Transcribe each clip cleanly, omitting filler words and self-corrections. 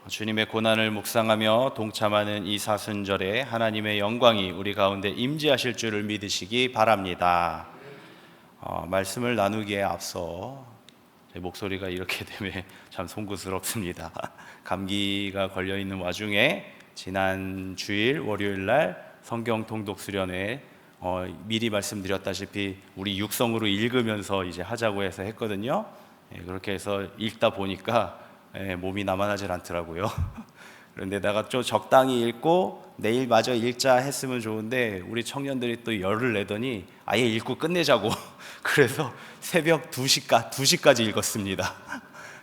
주님의 고난을 묵상하며 동참하는 이 사순절에 하나님의 영광이 우리 가운데 임재하실 줄을 믿으시기 바랍니다. 말씀을 나누기에 앞서 제 목소리가 이렇게 되면 참 송구스럽습니다. 감기가 걸려 있는 와중에 지난 주일 월요일 날 성경 통독 수련회 미리 말씀드렸다시피 우리 육성으로 읽으면서 이제 하자고 해서 했거든요. 그렇게 해서 읽다 보니까 몸이 나만하질 않더라고요. 그런데 내가 좀 적당히 읽고 내일 마저 읽자 했으면 좋은데 우리 청년들이 또 열을 내더니 아예 읽고 끝내자고 그래서 새벽 2시까지 읽었습니다.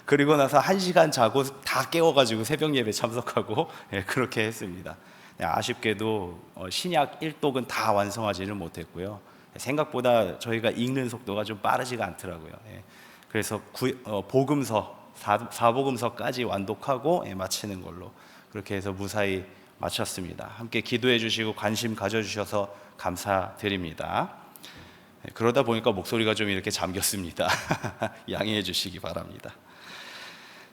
그리고 나서 1시간 자고 다 깨워가지고 새벽 예배 참석하고 그렇게 했습니다. 아쉽게도 신약 1독은 다 완성하지는 못했고요. 생각보다 저희가 읽는 속도가 좀 빠르지가 않더라고요. 그래서 복음서 사복음서까지 완독하고 마치는 걸로 그렇게 해서 무사히 마쳤습니다. 함께 기도해 주시고 관심 가져주셔서 감사드립니다. 그러다 보니까 목소리가 좀 이렇게 잠겼습니다. 양해해 주시기 바랍니다.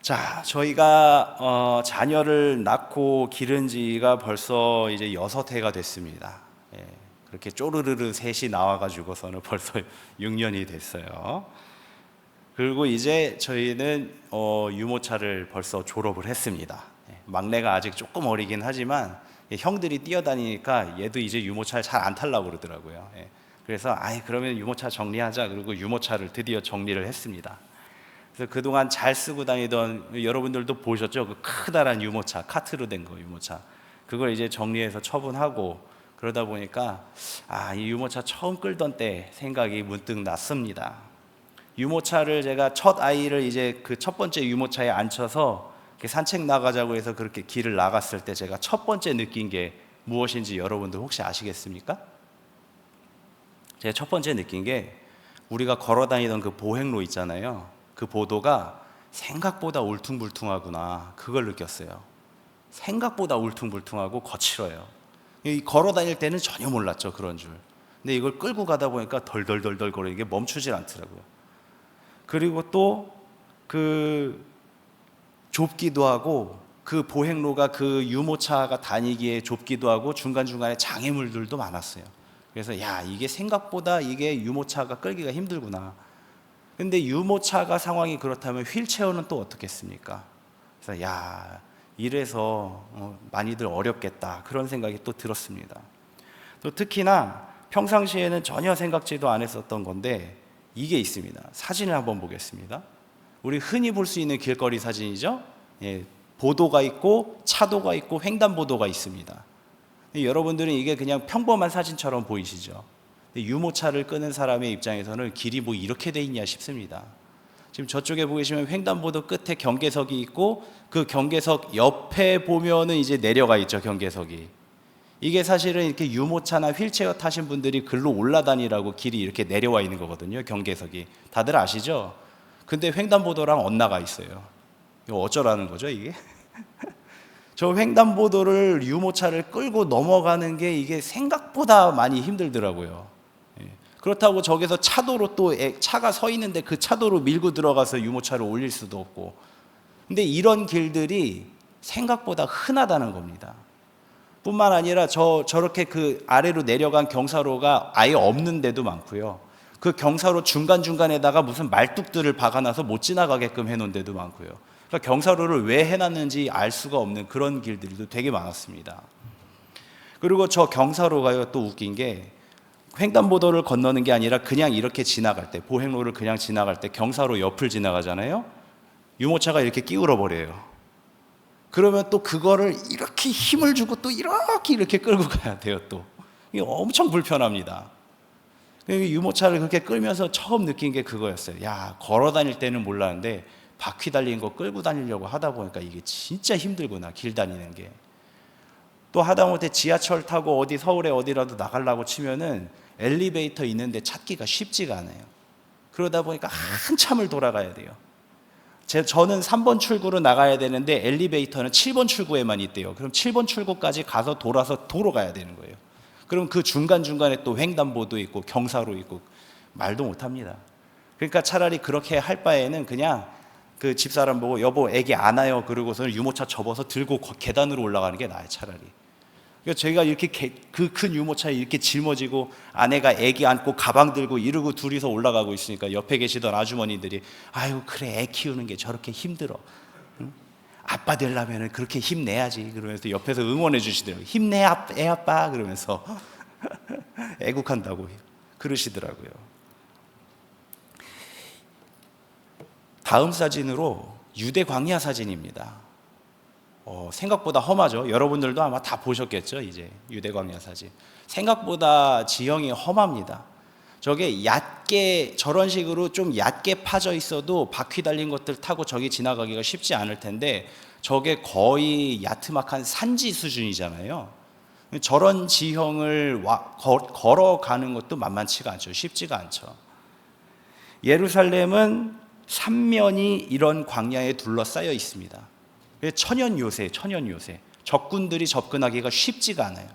자, 저희가 자녀를 낳고 기른 지가 벌써 이제 6해가 됐습니다. 그렇게 쪼르르르 셋이 나와가지고서는 벌써 6년이 됐어요. 그리고 이제 저희는 유모차를 벌써 졸업을 했습니다. 막내가 아직 조금 어리긴 하지만 형들이 뛰어다니니까 얘도 이제 유모차를 잘 안 타려고 그러더라고요. 그래서 그러면 유모차 정리하자. 그리고 유모차를 드디어 정리를 했습니다. 그래서 그동안 잘 쓰고 다니던 여러분들도 보셨죠? 그 크다란 유모차, 카트로 된 거 유모차. 그걸 이제 정리해서 처분하고 그러다 보니까 이 유모차 처음 끌던 때 생각이 문득 났습니다. 유모차를 제가 첫 아이를 이제 그 첫 번째 유모차에 앉혀서 산책 나가자고 해서 그렇게 길을 나갔을 때 제가 첫 번째 느낀 게 무엇인지 여러분들 혹시 아시겠습니까? 제가 첫 번째 느낀 게 우리가 걸어 다니던 그 보행로 있잖아요. 그 보도가 생각보다 울퉁불퉁하구나. 그걸 느꼈어요. 생각보다 울퉁불퉁하고 거칠어요. 걸어 다닐 때는 전혀 몰랐죠, 그런 줄. 근데 이걸 끌고 가다 보니까 덜덜덜덜 거리는 게 멈추질 않더라고요. 그리고 또 그 좁기도 하고 그 보행로가 그 유모차가 다니기에 좁기도 하고 중간중간에 장애물들도 많았어요. 그래서 이게 생각보다 이게 유모차가 끌기가 힘들구나. 근데 유모차가 상황이 그렇다면 휠체어는 또 어떻겠습니까? 그래서 이래서 많이들 어렵겠다 그런 생각이 또 들었습니다. 또 특히나 평상시에는 전혀 생각지도 안 했었던 건데 이게 있습니다. 사진을 한번 보겠습니다. 우리 흔히 볼 수 있는 길거리 사진이죠. 보도가 있고 차도가 있고 횡단보도가 있습니다. 여러분들은 이게 그냥 평범한 사진처럼 보이시죠. 유모차를 끄는 사람의 입장에서는 길이 뭐 이렇게 돼 있냐 싶습니다. 지금 저쪽에 보시면 횡단보도 끝에 경계석이 있고 그 경계석 옆에 보면은 이제 내려가 있죠, 경계석이. 이게 사실은 이렇게 유모차나 휠체어 타신 분들이 글로 올라다니라고 길이 이렇게 내려와 있는 거거든요, 경계석이. 다들 아시죠? 근데 횡단보도랑 엇나가 있어요. 이거 어쩌라는 거죠, 이게? 저 횡단보도를 유모차를 끌고 넘어가는 게 이게 생각보다 많이 힘들더라고요. 그렇다고 저기서 차도로 또 차가 서 있는데 그 차도로 밀고 들어가서 유모차를 올릴 수도 없고. 근데 이런 길들이 생각보다 흔하다는 겁니다. 뿐만 아니라 저렇게 그 아래로 내려간 경사로가 아예 없는 데도 많고요. 그 경사로 중간중간에다가 무슨 말뚝들을 박아놔서 못 지나가게끔 해놓은 데도 많고요. 그러니까 경사로를 왜 해놨는지 알 수가 없는 그런 길들도 되게 많았습니다. 그리고 저 경사로가요, 또 웃긴 게 횡단보도를 건너는 게 아니라 그냥 이렇게 지나갈 때, 보행로를 그냥 지나갈 때 경사로 옆을 지나가잖아요. 유모차가 이렇게 끼울어 버려요. 그러면 또 그거를 이렇게 힘을 주고 또 이렇게 끌고 가야 돼요. 또 이게 엄청 불편합니다. 유모차를 그렇게 끌면서 처음 느낀 게 그거였어요. 걸어 다닐 때는 몰랐는데 바퀴 달린 거 끌고 다니려고 하다 보니까 이게 진짜 힘들구나, 길 다니는 게. 또 하다못해 지하철 타고 어디 서울에 어디라도 나가려고 치면은 엘리베이터 있는데 찾기가 쉽지가 않아요. 그러다 보니까 한참을 돌아가야 돼요. 저는 3번 출구로 나가야 되는데 엘리베이터는 7번 출구에만 있대요. 그럼 7번 출구까지 가서 돌아서 도로 가야 되는 거예요. 그럼 그 중간중간에 또 횡단보도 있고 경사로 있고 말도 못합니다. 그러니까 차라리 그렇게 할 바에는 그냥 그 집사람 보고 여보 애기 안아요 그러고서는 유모차 접어서 들고 계단으로 올라가는 게 나아요, 차라리. 그러니까 저희가 이렇게 그 큰 유모차에 이렇게 짊어지고 아내가 애기 안고 가방 들고 이러고 둘이서 올라가고 있으니까 옆에 계시던 아주머니들이 아유 그래 애 키우는 게 저렇게 힘들어, 응? 아빠 되려면 그렇게 힘내야지 그러면서 옆에서 응원해 주시더라고요. 힘내 애 아빠 그러면서 애국한다고 그러시더라고요. 다음 사진으로 유대 광야 사진입니다. 생각보다 험하죠. 여러분들도 아마 다 보셨겠죠. 이제 유대 광야 사진 생각보다 지형이 험합니다. 저게 얕게 저런 식으로 좀 얕게 파져 있어도 바퀴 달린 것들 타고 저기 지나가기가 쉽지 않을 텐데 저게 거의 야트막한 산지 수준이잖아요. 저런 지형을 걸어가는 것도 만만치가 않죠. 쉽지가 않죠. 예루살렘은 삼면이 이런 광야에 둘러싸여 있습니다. 천연 요새. 적군들이 접근하기가 쉽지가 않아요.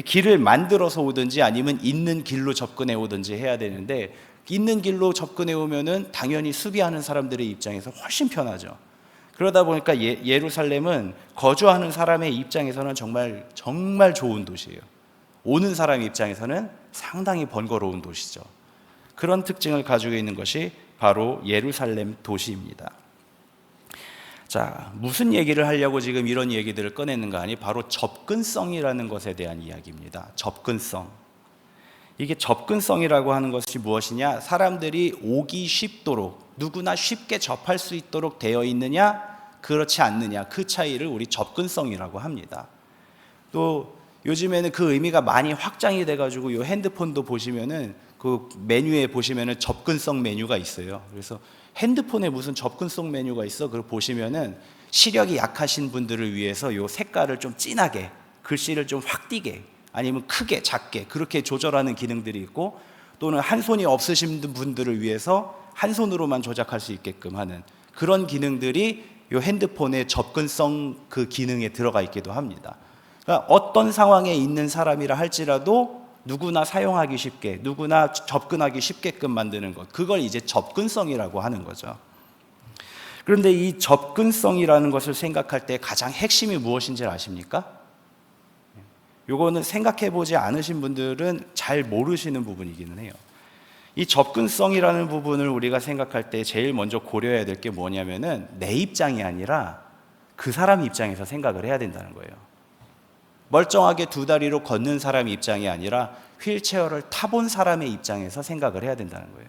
길을 만들어서 오든지 아니면 있는 길로 접근해 오든지 해야 되는데 있는 길로 접근해 오면은 당연히 수비하는 사람들의 입장에서 훨씬 편하죠. 그러다 보니까 예루살렘은 거주하는 사람의 입장에서는 정말 좋은 도시예요. 오는 사람 입장에서는 상당히 번거로운 도시죠. 그런 특징을 가지고 있는 것이 바로 예루살렘 도시입니다. 자, 무슨 얘기를 하려고 지금 이런 얘기들을 꺼내는가 하니 바로 접근성이라는 것에 대한 이야기입니다. 접근성. 이게 접근성이라고 하는 것이 무엇이냐? 사람들이 오기 쉽도록 누구나 쉽게 접할 수 있도록 되어 있느냐 그렇지 않느냐 그 차이를 우리 접근성이라고 합니다. 또 요즘에는 그 의미가 많이 확장이 돼가지고 이 핸드폰도 보시면은 그 메뉴에 보시면은 접근성 메뉴가 있어요. 그래서 핸드폰에 무슨 접근성 메뉴가 있어? 그걸 보시면은 시력이 약하신 분들을 위해서 이 색깔을 좀 진하게, 글씨를 좀 확 띄게, 아니면 크게, 작게 그렇게 조절하는 기능들이 있고, 또는 한 손이 없으신 분들을 위해서 한 손으로만 조작할 수 있게끔 하는 그런 기능들이 이 핸드폰의 접근성 그 기능에 들어가 있기도 합니다. 그러니까 어떤 상황에 있는 사람이라 할지라도 누구나 사용하기 쉽게, 누구나 접근하기 쉽게끔 만드는 것, 그걸 이제 접근성이라고 하는 거죠. 그런데 이 접근성이라는 것을 생각할 때 가장 핵심이 무엇인지 아십니까? 요거는 생각해 보지 않으신 분들은 잘 모르시는 부분이기는 해요. 이 접근성이라는 부분을 우리가 생각할 때 제일 먼저 고려해야 될 게 뭐냐면은 내 입장이 아니라 그 사람 입장에서 생각을 해야 된다는 거예요. 멀쩡하게 두 다리로 걷는 사람 입장이 아니라 휠체어를 타본 사람의 입장에서 생각을 해야 된다는 거예요.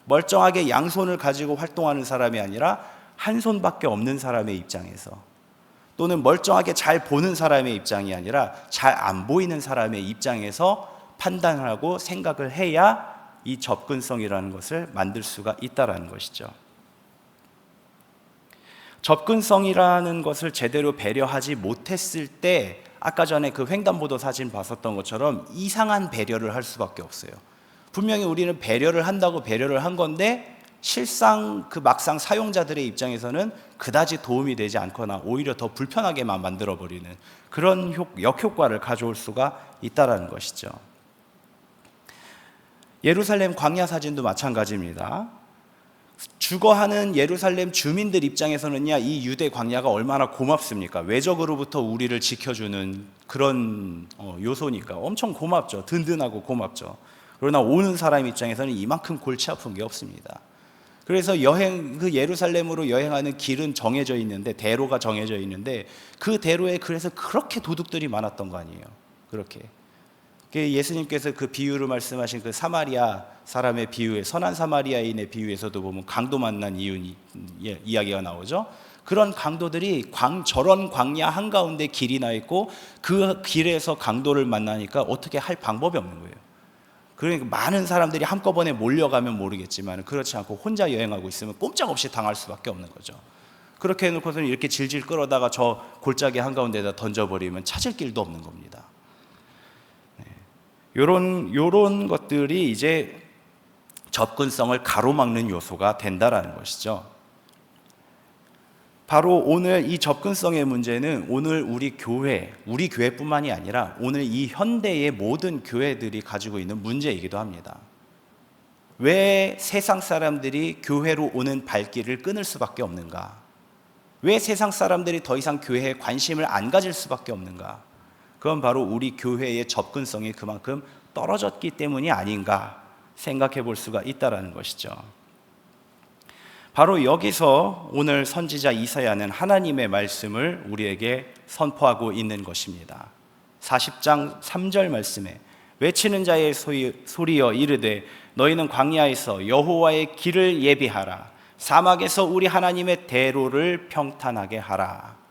멀쩡하게 양손을 가지고 활동하는 사람이 아니라 한 손밖에 없는 사람의 입장에서, 또는 멀쩡하게 잘 보는 사람의 입장이 아니라 잘 안 보이는 사람의 입장에서 판단하고 생각을 해야 이 접근성이라는 것을 만들 수가 있다는 것이죠. 접근성이라는 것을 제대로 배려하지 못했을 때 아까 전에 그 횡단보도 사진 봤었던 것처럼 이상한 배려를 할 수밖에 없어요. 분명히 우리는 배려를 한다고 배려를 한 건데 실상 그 막상 사용자들의 입장에서는 그다지 도움이 되지 않거나 오히려 더 불편하게만 만들어버리는 그런 역효과를 가져올 수가 있다는 것이죠. 예루살렘 광야 사진도 마찬가지입니다. 주거하는 예루살렘 주민들 입장에서는요, 이 유대 광야가 얼마나 고맙습니까? 외적으로부터 우리를 지켜주는 그런 요소니까 엄청 고맙죠. 든든하고 고맙죠. 그러나 오는 사람 입장에서는 이만큼 골치 아픈 게 없습니다. 그래서 그 예루살렘으로 여행하는 길은 정해져 있는데, 대로가 정해져 있는데 그 대로에 그래서 그렇게 도둑들이 많았던 거 아니에요. 그렇게 예수님께서 그 비유를 말씀하신 그 사마리아 사람의 비유에, 선한 사마리아인의 비유에서도 보면 강도 만난 이야기가 나오죠. 그런 강도들이 저런 광야 한가운데 길이 나 있고 그 길에서 강도를 만나니까 어떻게 할 방법이 없는 거예요. 그러니까 많은 사람들이 한꺼번에 몰려가면 모르겠지만 그렇지 않고 혼자 여행하고 있으면 꼼짝없이 당할 수밖에 없는 거죠. 그렇게 해놓고서는 이렇게 질질 끌어다가 저 골짜기 한가운데다 던져버리면 찾을 길도 없는 겁니다. 요런 것들이 이제 접근성을 가로막는 요소가 된다라는 것이죠. 바로 오늘 이 접근성의 문제는 오늘 우리 교회뿐만이 아니라 오늘 이 현대의 모든 교회들이 가지고 있는 문제이기도 합니다. 왜 세상 사람들이 교회로 오는 발길을 끊을 수밖에 없는가? 왜 세상 사람들이 더 이상 교회에 관심을 안 가질 수밖에 없는가? 그건 바로 우리 교회의 접근성이 그만큼 떨어졌기 때문이 아닌가 생각해 볼 수가 있다는 것이죠. 바로 여기서 오늘 선지자 이사야는 하나님의 말씀을 우리에게 선포하고 있는 것입니다. 40장 3절 말씀에 외치는 자의 소리여 이르되 너희는 광야에서 여호와의 길을 예비하라. 사막에서 우리 하나님의 대로를 평탄하게 하라.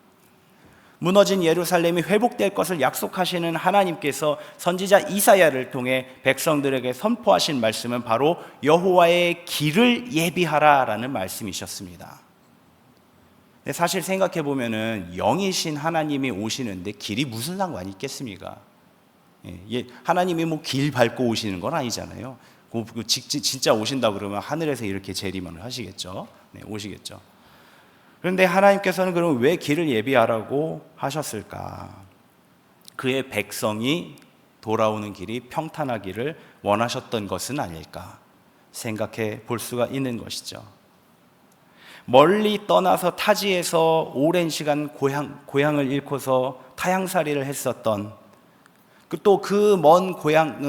무너진 예루살렘이 회복될 것을 약속하시는 하나님께서 선지자 이사야를 통해 백성들에게 선포하신 말씀은 바로 여호와의 길을 예비하라라는 말씀이셨습니다. 사실 생각해 보면은 영이신 하나님이 오시는데 길이 무슨 상관이 있겠습니까? 하나님이 뭐 길 밟고 오시는 건 아니잖아요. 진짜 오신다 그러면 하늘에서 이렇게 재림을 하시겠죠. 오시겠죠. 그런데 하나님께서는 그럼 왜 길을 예비하라고 하셨을까? 그의 백성이 돌아오는 길이 평탄하기를 원하셨던 것은 아닐까 생각해 볼 수가 있는 것이죠. 멀리 떠나서 타지에서 오랜 시간 고향을 잃고서 타향살이를 했었던 또 그 먼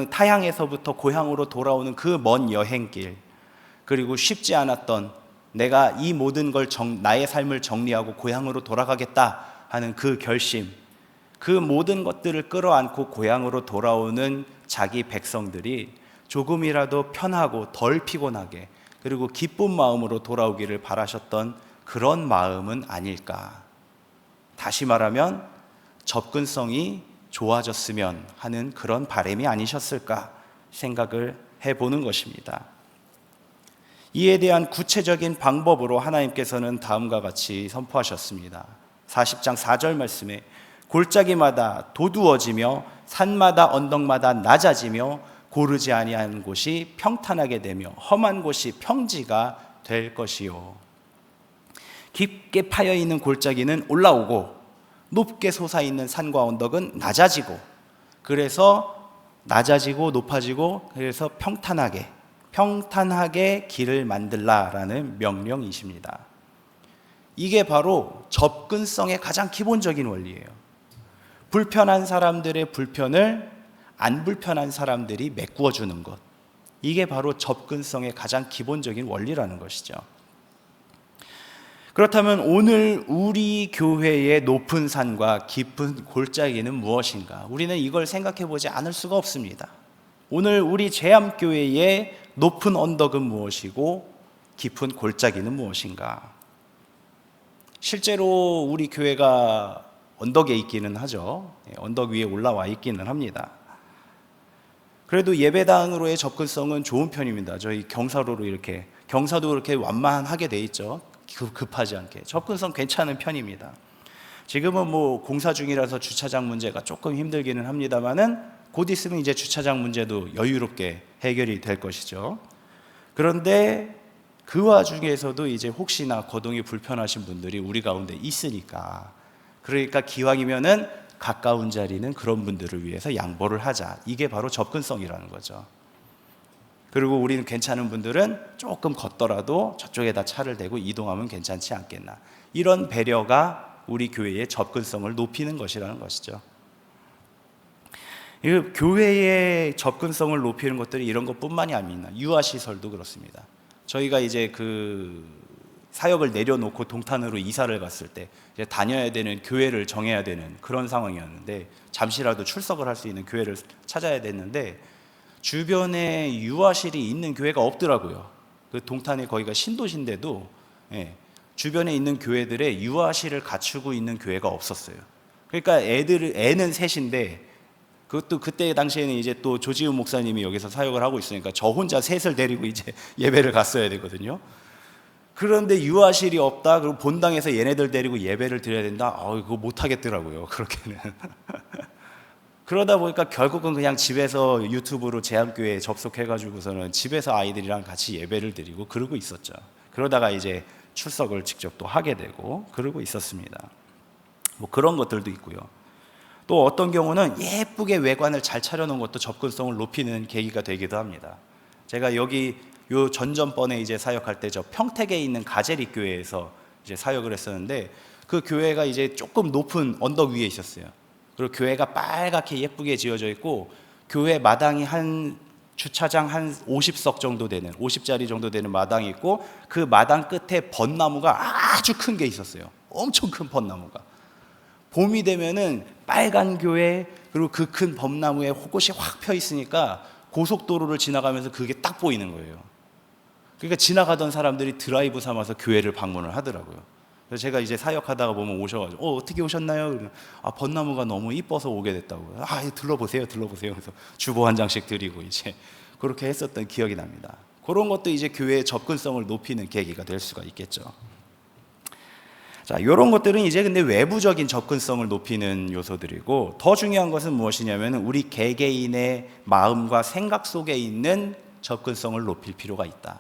타향에서부터 고향으로 돌아오는 그 먼 여행길, 그리고 쉽지 않았던 내가 이 모든 걸 나의 삶을 정리하고 고향으로 돌아가겠다 하는 그 결심, 그 모든 것들을 끌어안고 고향으로 돌아오는 자기 백성들이 조금이라도 편하고 덜 피곤하게 그리고 기쁜 마음으로 돌아오기를 바라셨던 그런 마음은 아닐까. 다시 말하면 접근성이 좋아졌으면 하는 그런 바람이 아니셨을까 생각을 해보는 것입니다. 이에 대한 구체적인 방법으로 하나님께서는 다음과 같이 선포하셨습니다. 40장 4절 말씀에 골짜기마다 도두어지며 산마다 언덕마다 낮아지며 고르지 아니한 곳이 평탄하게 되며 험한 곳이 평지가 될 것이요. 깊게 파여 있는 골짜기는 올라오고 높게 솟아있는 산과 언덕은 낮아지고, 그래서 낮아지고 높아지고, 그래서 평탄하게 길을 만들라라는 명령이십니다. 이게 바로 접근성의 가장 기본적인 원리예요. 불편한 사람들의 불편을 안 불편한 사람들이 메꾸어 주는 것, 이게 바로 접근성의 가장 기본적인 원리라는 것이죠. 그렇다면 오늘 우리 교회의 높은 산과 깊은 골짜기는 무엇인가? 우리는 이걸 생각해 보지 않을 수가 없습니다. 오늘 우리 제암교회의 높은 언덕은 무엇이고 깊은 골짜기는 무엇인가? 실제로 우리 교회가 언덕에 있기는 하죠. 언덕 위에 올라와 있기는 합니다. 그래도 예배당으로의 접근성은 좋은 편입니다. 저희 경사도 그렇게 완만하게 돼 있죠. 급하지 않게 접근성 괜찮은 편입니다. 지금은 뭐 공사 중이라서 주차장 문제가 조금 힘들기는 합니다만은 곧 있으면 이제 주차장 문제도 여유롭게 해결이 될 것이죠. 그런데 그 와중에서도 이제 혹시나 거동이 불편하신 분들이 우리 가운데 있으니까, 그러니까 기왕이면은 가까운 자리는 그런 분들을 위해서 양보를 하자. 이게 바로 접근성이라는 거죠. 그리고 우리는 괜찮은 분들은 조금 걷더라도 저쪽에다 차를 대고 이동하면 괜찮지 않겠나. 이런 배려가 우리 교회의 접근성을 높이는 것이라는 것이죠. 교회의 접근성을 높이는 것들이 이런 것뿐만이 아닙니다. 유아시설도 그렇습니다. 저희가 이제 그 사역을 내려놓고 동탄으로 이사를 갔을 때 이제 다녀야 되는 교회를 정해야 되는 그런 상황이었는데, 잠시라도 출석을 할 수 있는 교회를 찾아야 됐는데 주변에 유아실이 있는 교회가 없더라고요. 그 동탄에 거기가 신도시인데도 주변에 있는 교회들에 유아실을 갖추고 있는 교회가 없었어요. 그러니까 애는 셋인데, 그것도 그때 당시에는 이제 또 조지훈 목사님이 여기서 사역을 하고 있으니까 저 혼자 셋을 데리고 이제 예배를 갔어야 되거든요. 그런데 유아실이 없다, 그리고 본당에서 얘네들 데리고 예배를 드려야 된다. 그거 못 하겠더라고요. 그렇게는. 그러다 보니까 결국은 그냥 집에서 유튜브로 제암교회에 접속해가지고서는 집에서 아이들이랑 같이 예배를 드리고 그러고 있었죠. 그러다가 이제 출석을 직접 또 하게 되고 그러고 있었습니다. 뭐 그런 것들도 있고요. 또 어떤 경우는 예쁘게 외관을 잘 차려놓은 것도 접근성을 높이는 계기가 되기도 합니다. 제가 여기 요 전전번에 이제 사역할 때 저 평택에 있는 가제리 교회에서 이제 사역을 했었는데, 그 교회가 이제 조금 높은 언덕 위에 있었어요. 그리고 교회가 빨갛게 예쁘게 지어져 있고, 교회 마당이 한 주차장 한 50석 정도 되는, 50짜리 정도 되는 마당이 있고, 그 마당 끝에 벚나무가 아주 큰 게 있었어요. 엄청 큰 벚나무가. 봄이 되면은 빨간 교회, 그리고 그 큰 벚나무에 호꽃이 확 펴 있으니까 고속도로를 지나가면서 그게 딱 보이는 거예요. 그러니까 지나가던 사람들이 드라이브 삼아서 교회를 방문을 하더라고요. 그래서 제가 이제 사역하다가 보면 오셔가지고 어떻게 오셨나요? 그러면 벚나무가 너무 이뻐서 오게 됐다고요. 들러보세요. 그래서 주보 한 장씩 드리고 이제 그렇게 했었던 기억이 납니다. 그런 것도 이제 교회의 접근성을 높이는 계기가 될 수가 있겠죠. 자, 이런 것들은 이제 근데 외부적인 접근성을 높이는 요소들이고, 더 중요한 것은 무엇이냐면 우리 개개인의 마음과 생각 속에 있는 접근성을 높일 필요가 있다.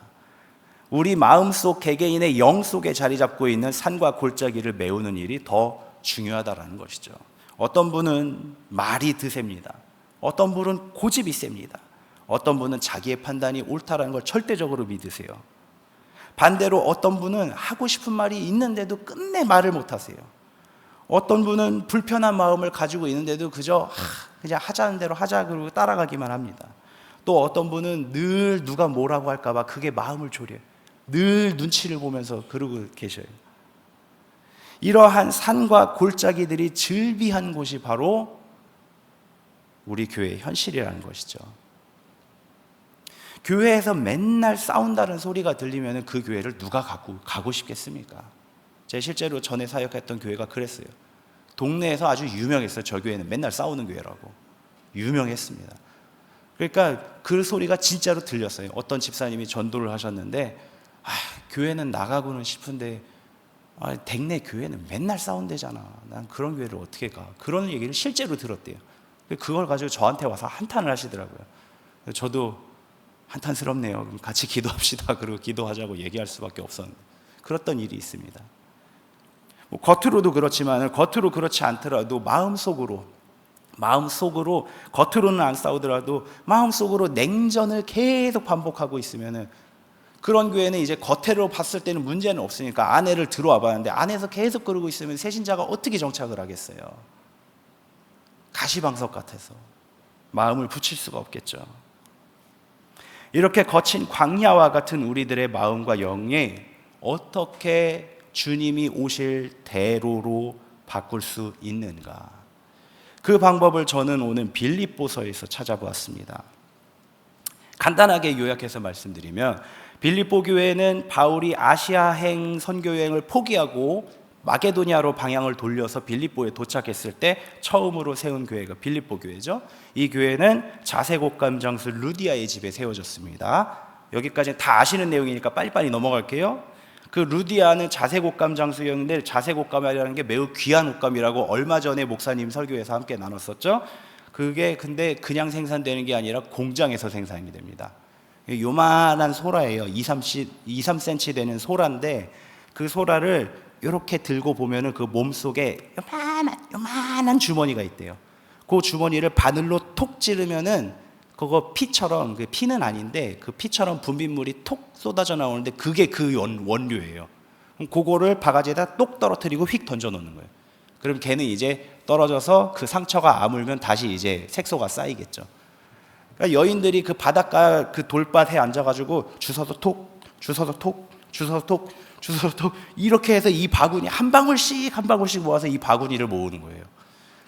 우리 마음속 개개인의 영 속에 자리 잡고 있는 산과 골짜기를 메우는 일이 더 중요하다라는 것이죠. 어떤 분은 말이 드셉니다. 어떤 분은 고집이 셉니다. 어떤 분은 자기의 판단이 옳다라는 걸 절대적으로 믿으세요. 반대로 어떤 분은 하고 싶은 말이 있는데도 끝내 말을 못하세요. 어떤 분은 불편한 마음을 가지고 있는데도 그냥 하자는 대로 하자 그러고 따라가기만 합니다. 또 어떤 분은 늘 누가 뭐라고 할까 봐 그게 마음을 졸여요. 늘 눈치를 보면서 그러고 계셔요. 이러한 산과 골짜기들이 즐비한 곳이 바로 우리 교회의 현실이라는 것이죠. 교회에서 맨날 싸운다는 소리가 들리면 그 교회를 누가 가고 싶겠습니까? 제가 실제로 전에 사역했던 교회가 그랬어요. 동네에서 아주 유명했어요. 저 교회는 맨날 싸우는 교회라고 유명했습니다. 그러니까 그 소리가 진짜로 들렸어요. 어떤 집사님이 전도를 하셨는데 교회는 나가고는 싶은데 댁내 교회는 맨날 싸운대잖아. 난 그런 교회를 어떻게 가? 그런 얘기를 실제로 들었대요. 그걸 가지고 저한테 와서 한탄을 하시더라고요. 저도 한탄스럽네요. 그럼 같이 기도합시다. 그리고 기도하자고 얘기할 수밖에 없었는데 그랬던 일이 있습니다. 겉으로도 그렇지만 겉으로 그렇지 않더라도 마음속으로 겉으로는 안 싸우더라도 마음속으로 냉전을 계속 반복하고 있으면은 그런 교회는 이제 겉으로 봤을 때는 문제는 없으니까 아내를 들어와 봤는데 안에서 계속 그러고 있으면 새신자가 어떻게 정착을 하겠어요? 가시방석 같아서 마음을 붙일 수가 없겠죠. 이렇게 거친 광야와 같은 우리들의 마음과 영에 어떻게 주님이 오실 대로로 바꿀 수 있는가? 그 방법을 저는 오늘 빌립보서에서 찾아보았습니다. 간단하게 요약해서 말씀드리면 빌립보 교회는 바울이 아시아행 선교여행을 포기하고 마게도니아로 방향을 돌려서 빌립보에 도착했을 때 처음으로 세운 교회가 빌립보 교회죠. 이 교회는 자색옥감 장수 루디아의 집에 세워졌습니다. 여기까지 다 아시는 내용이니까 빨리빨리 넘어갈게요. 그 루디아는 자색옥감 장수였는데 자색옥감이라는 게 매우 귀한 옷감이라고 얼마 전에 목사님 설교에서 함께 나눴었죠. 그게 근데 그냥 생산되는 게 아니라 공장에서 생산이 됩니다. 요만한 소라예요. 2-3cm 되는 소라인데 그 소라를 이렇게 들고 보면은 그 몸속에 요만한 주머니가 있대요. 그 주머니를 바늘로 톡 찌르면은 그거 피처럼, 그 피는 아닌데 그 피처럼 분비물이 톡 쏟아져 나오는데 그게 그 원료예요. 그럼 그거를 바가지에다 똑 떨어뜨리고 휙 던져 놓는 거예요. 그럼 걔는 이제 떨어져서 그 상처가 아물면 다시 이제 색소가 쌓이겠죠. 그러니까 여인들이 그 바닷가 그 돌밭에 앉아가지고 주워서 톡, 주워서 톡, 주워서 톡, 주워서 톡 이렇게 해서 이 바구니 한 방울씩 모아서 이 바구니를 모으는 거예요.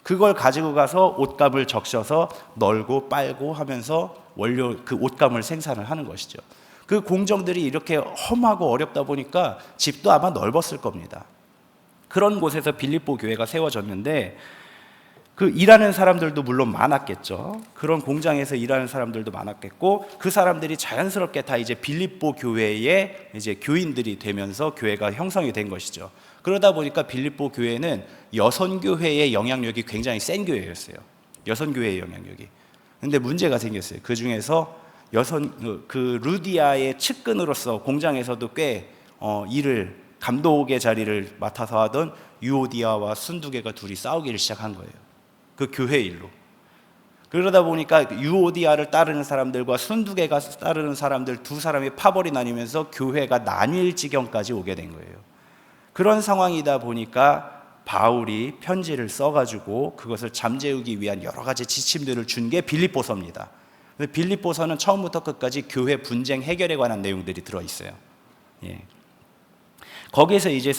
그걸 가지고 가서 옷감을 적셔서 널고 빨고 하면서 원료 그 옷감을 생산을 하는 것이죠. 그 공정들이 이렇게 험하고 어렵다 보니까 집도 아마 넓었을 겁니다. 그런 곳에서 빌립보 교회가 세워졌는데 그 일하는 사람들도 물론 많았겠죠. 그런 공장에서 일하는 사람들도 많았겠고 그 사람들이 자연스럽게 다 이제 빌립보 교회의 이제 교인들이 되면서 교회가 형성이 된 것이죠. 그러다 보니까 빌립보 교회는 여선교회의 영향력이 굉장히 센 교회였어요. 여선교회의 영향력이. 근데 문제가 생겼어요. 그 중에서 그 루디아의 측근으로서 공장에서도 꽤 일을 감독의 자리를 맡아서 하던 유오디아와 순두개가 둘이 싸우기를 시작한 거예요. 그 교회 일로. 그러다 보니까 유오디아를 따르는 사람들과 순두개가 따르는 사람들 두 사람이 파벌이 나뉘면서 교회가 나뉠 지경까지 오게 된 거예요. 그런 상황이다 보니까 바울이 편지를 써가지고 그것을 잠재우기 위한 여러 가지 지침들을 준 게 빌립보서입니다. 빌립보서는 처음부터 끝까지 교회 분쟁 해결에 관한 내용들이 들어있어요. 예. 거기에서 이제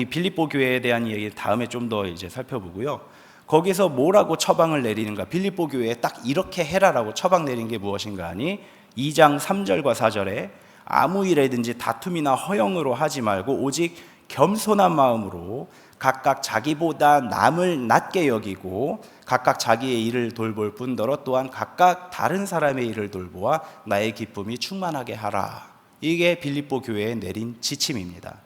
빌립보 교회에 대한 얘기 다음에 좀 더 이제 살펴보고요. 거기서 뭐라고 처방을 내리는가? 빌립보 교회에 딱 이렇게 해라라고 처방 내린 게 무엇인가 하니 2장 3절과 4절에 아무 일에든지 다툼이나 허영으로 하지 말고 오직 겸손한 마음으로 각각 자기보다 남을 낮게 여기고 각각 자기의 일을 돌볼 뿐더러 또한 각각 다른 사람의 일을 돌보아 나의 기쁨이 충만하게 하라. 이게 빌립보 교회에 내린 지침입니다.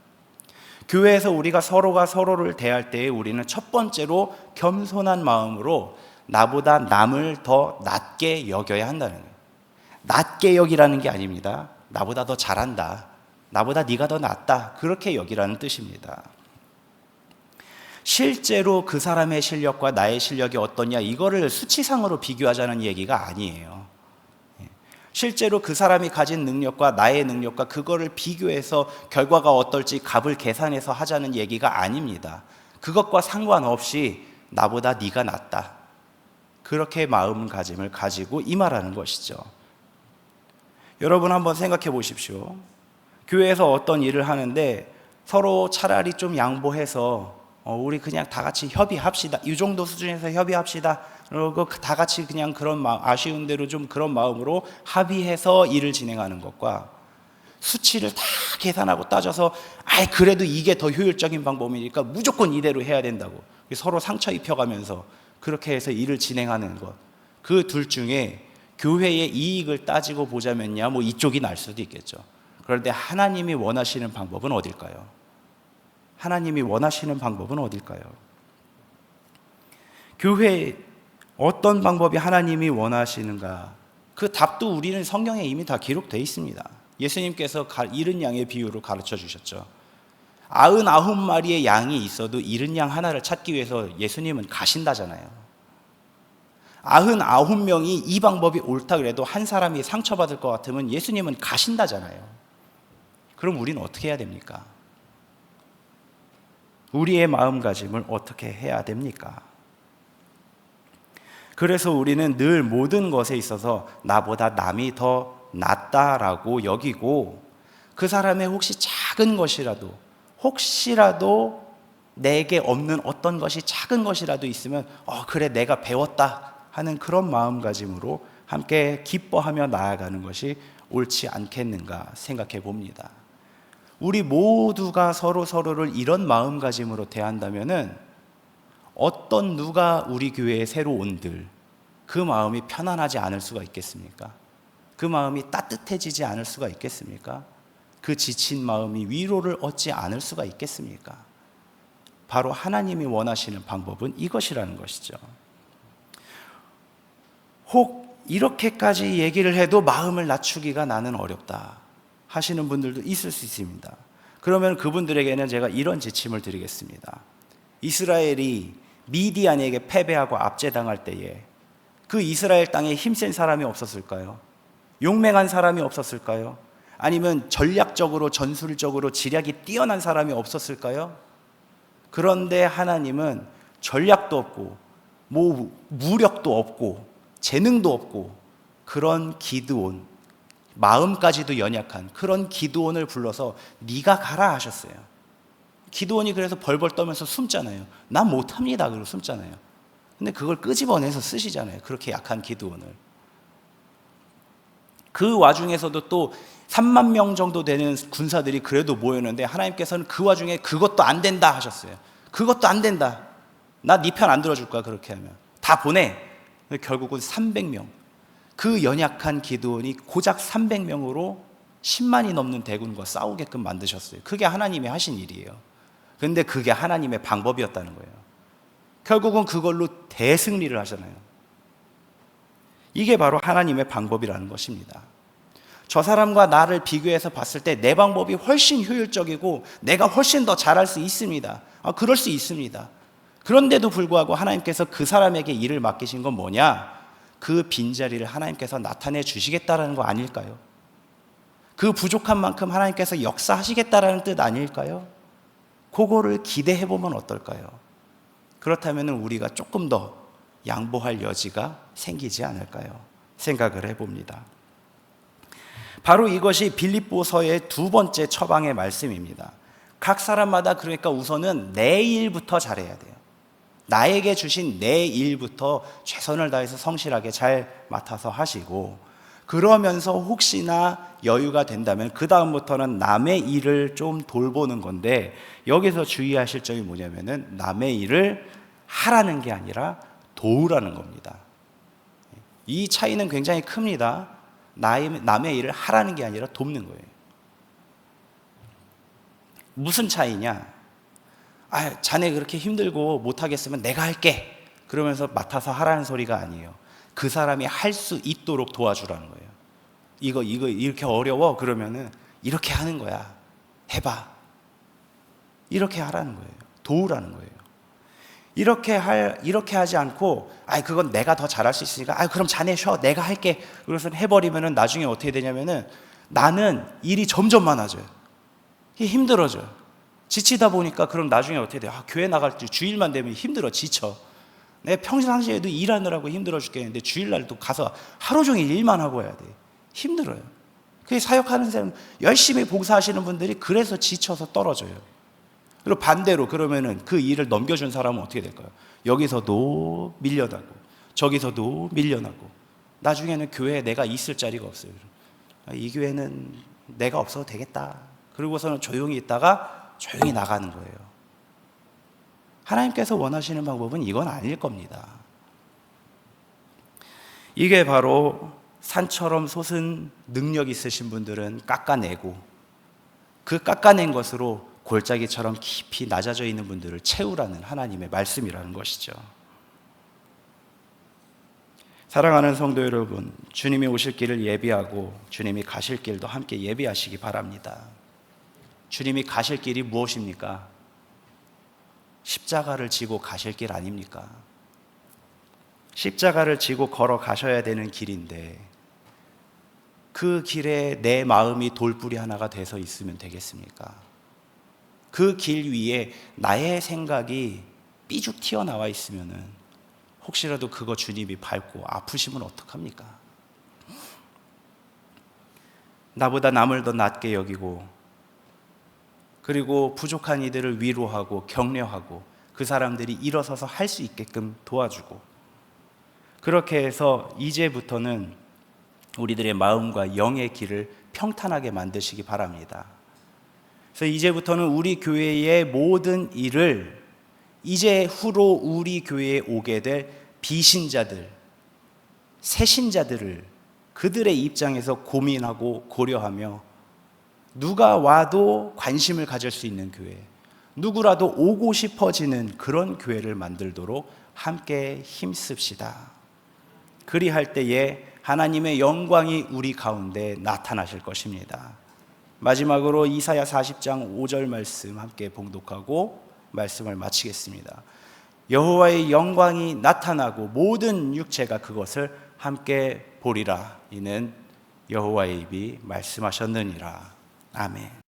교회에서 우리가 서로가 서로를 대할 때에 우리는 첫 번째로 겸손한 마음으로 나보다 남을 더 낮게 여겨야 한다는 거예요. 낮게 여기라는 게 아닙니다. 나보다 더 잘한다, 나보다 네가 더 낫다, 그렇게 여기라는 뜻입니다. 실제로 그 사람의 실력과 나의 실력이 어떠냐 이거를 수치상으로 비교하자는 얘기가 아니에요. 실제로 그 사람이 가진 능력과 나의 능력과 그거를 비교해서 결과가 어떨지 값을 계산해서 하자는 얘기가 아닙니다. 그것과 상관없이 나보다 네가 낫다, 그렇게 마음가짐을 가지고 임하라는 것이죠. 여러분 한번 생각해 보십시오. 교회에서 어떤 일을 하는데 서로 차라리 좀 양보해서 우리 그냥 다 같이 협의합시다, 이 정도 수준에서 협의합시다, 그리고 다 같이 그냥 그런 아쉬운 대로 좀 그런 마음으로 합의해서 일을 진행하는 것과 수치를 다 계산하고 따져서 그래도 이게 더 효율적인 방법이니까 무조건 이대로 해야 된다고 서로 상처 입혀가면서 그렇게 해서 일을 진행하는 것, 그 둘 중에 교회의 이익을 따지고 보자면야 뭐 이쪽이 날 수도 있겠죠. 그런데 하나님이 원하시는 방법은 어딜까요? 하나님이 원하시는 방법은 어딜까요? 교회에 어떤 방법이 하나님이 원하시는가? 그 답도 우리는 성경에 이미 다 기록되어 있습니다. 예수님께서 잃은 양의 비유로 가르쳐 주셨죠. 99마리의 양이 있어도 잃은 양 하나를 찾기 위해서 예수님은 가신다잖아요. 99명이 이 방법이 옳다 그래도 한 사람이 상처받을 것 같으면 예수님은 가신다잖아요. 그럼 우리는 어떻게 해야 됩니까? 우리의 마음가짐을 어떻게 해야 됩니까? 그래서 우리는 늘 모든 것에 있어서 나보다 남이 더 낫다라고 여기고 그 사람의 혹시 작은 것이라도 혹시라도 내게 없는 어떤 것이 작은 것이라도 있으면 그래 내가 배웠다 하는 그런 마음가짐으로 함께 기뻐하며 나아가는 것이 옳지 않겠는가 생각해 봅니다. 우리 모두가 서로를 이런 마음가짐으로 대한다면은 어떤 누가 우리 교회에 새로 온들 그 마음이 편안하지 않을 수가 있겠습니까? 그 마음이 따뜻해지지 않을 수가 있겠습니까? 그 지친 마음이 위로를 얻지 않을 수가 있겠습니까? 바로 하나님이 원하시는 방법은 이것이라는 것이죠. 혹 이렇게까지 얘기를 해도 마음을 낮추기가 나는 어렵다 하시는 분들도 있을 수 있습니다. 그러면 그분들에게는 제가 이런 지침을 드리겠습니다. 이스라엘이 미디안에게 패배하고 압제당할 때에 그 이스라엘 땅에 힘센 사람이 없었을까요? 용맹한 사람이 없었을까요? 아니면 전략적으로 전술적으로 지략이 뛰어난 사람이 없었을까요? 그런데 하나님은 전략도 없고 무력도 없고 재능도 없고 그런 기드온, 마음까지도 연약한 그런 기드온을 불러서 네가 가라 하셨어요. 기드온이 그래서 벌벌 떠면서 숨잖아요. 난 못합니다 그러고 숨잖아요. 근데 그걸 끄집어내서 쓰시잖아요. 그렇게 약한 기드온을. 그 와중에서도 또 3만 명 정도 되는 군사들이 그래도 모였는데 하나님께서는 그 와중에 그것도 안 된다 하셨어요. 그것도 안 된다. 나 네 편 안 들어줄 거야 그렇게 하면. 다 보내. 결국은 300명. 그 연약한 기드온이 고작 300명으로 10만이 넘는 대군과 싸우게끔 만드셨어요. 그게 하나님이 하신 일이에요. 그런데 그게 하나님의 방법이었다는 거예요. 결국은 그걸로 대승리를 하잖아요. 이게 바로 하나님의 방법이라는 것입니다. 저 사람과 나를 비교해서 봤을 때 내 방법이 훨씬 효율적이고 내가 훨씬 더 잘할 수 있습니다. 그럴 수 있습니다. 그런데도 불구하고 하나님께서 그 사람에게 일을 맡기신 건 뭐냐? 그 빈자리를 하나님께서 나타내 주시겠다라는 거 아닐까요? 그 부족한 만큼 하나님께서 역사하시겠다라는 뜻 아닐까요? 그거를 기대해 보면 어떨까요? 그렇다면 우리가 조금 더 양보할 여지가 생기지 않을까요? 생각을 해봅니다. 바로 이것이 빌립보서의 두 번째 처방의 말씀입니다. 각 사람마다 그러니까 우선은 내 일부터 잘해야 돼요. 나에게 주신 내 일부터 최선을 다해서 성실하게 잘 맡아서 하시고, 그러면서 혹시나 여유가 된다면 그 다음부터는 남의 일을 좀 돌보는 건데, 여기서 주의하실 점이 뭐냐면은 남의 일을 하라는 게 아니라 도우라는 겁니다. 이 차이는 굉장히 큽니다. 남의 일을 하라는 게 아니라 돕는 거예요. 무슨 차이냐? 자네 그렇게 힘들고 못하겠으면 내가 할게, 그러면서 맡아서 하라는 소리가 아니에요. 그 사람이 할 수 있도록 도와주라는 거예요. 이거 이렇게 어려워? 그러면은 이렇게 하는 거야. 해봐. 이렇게 하라는 거예요. 도우라는 거예요. 이렇게 하지 않고, 그건 내가 더 잘할 수 있으니까, 그럼 자네 쉬어. 내가 할게. 그래서 해버리면은 나중에 어떻게 되냐면은 나는 일이 점점 많아져요. 힘들어져요. 지치다 보니까 그럼 나중에 어떻게 돼요? 교회 나갈 때 주일만 되면 힘들어, 지쳐. 내 평상시에도 일하느라고 힘들어 죽겠는데 주일날도 가서 하루 종일 일만 하고 해야 돼. 힘들어요. 그 사역하는 사람, 열심히 봉사하시는 분들이 그래서 지쳐서 떨어져요. 그리고 반대로 그러면은 그 일을 넘겨준 사람은 어떻게 될까요? 여기서도 밀려나고 저기서도 밀려나고 나중에는 교회에 내가 있을 자리가 없어요. 이 교회는 내가 없어도 되겠다. 그리고서는 조용히 있다가 조용히 나가는 거예요. 하나님께서 원하시는 방법은 이건 아닐 겁니다. 이게 바로 산처럼 솟은 능력 있으신 분들은 깎아내고, 그 깎아낸 것으로 골짜기처럼 깊이 낮아져 있는 분들을 채우라는 하나님의 말씀이라는 것이죠. 사랑하는 성도 여러분, 주님이 오실 길을 예비하고 주님이 가실 길도 함께 예비하시기 바랍니다. 주님이 가실 길이 무엇입니까? 십자가를 지고 가실 길 아닙니까? 십자가를 지고 걸어 가셔야 되는 길인데, 그 길에 내 마음이 돌뿌리 하나가 돼서 있으면 되겠습니까? 그 길 위에 나의 생각이 삐죽 튀어나와 있으면은 혹시라도 그거 주님이 밟고 아프시면 어떡합니까? 나보다 남을 더 낮게 여기고, 그리고 부족한 이들을 위로하고 격려하고 그 사람들이 일어서서 할 수 있게끔 도와주고, 그렇게 해서 이제부터는 우리들의 마음과 영의 길을 평탄하게 만드시기 바랍니다. 그래서 이제부터는 우리 교회의 모든 일을 이제 후로 우리 교회에 오게 될 비신자들, 새신자들을 그들의 입장에서 고민하고 고려하며 누가 와도 관심을 가질 수 있는 교회, 누구라도 오고 싶어지는 그런 교회를 만들도록 함께 힘씁시다. 그리할 때에 하나님의 영광이 우리 가운데 나타나실 것입니다. 마지막으로 이사야 40장 5절 말씀 함께 봉독하고 말씀을 마치겠습니다. 여호와의 영광이 나타나고 모든 육체가 그것을 함께 보리라. 이는 여호와의 입이 말씀하셨느니라. 아멘.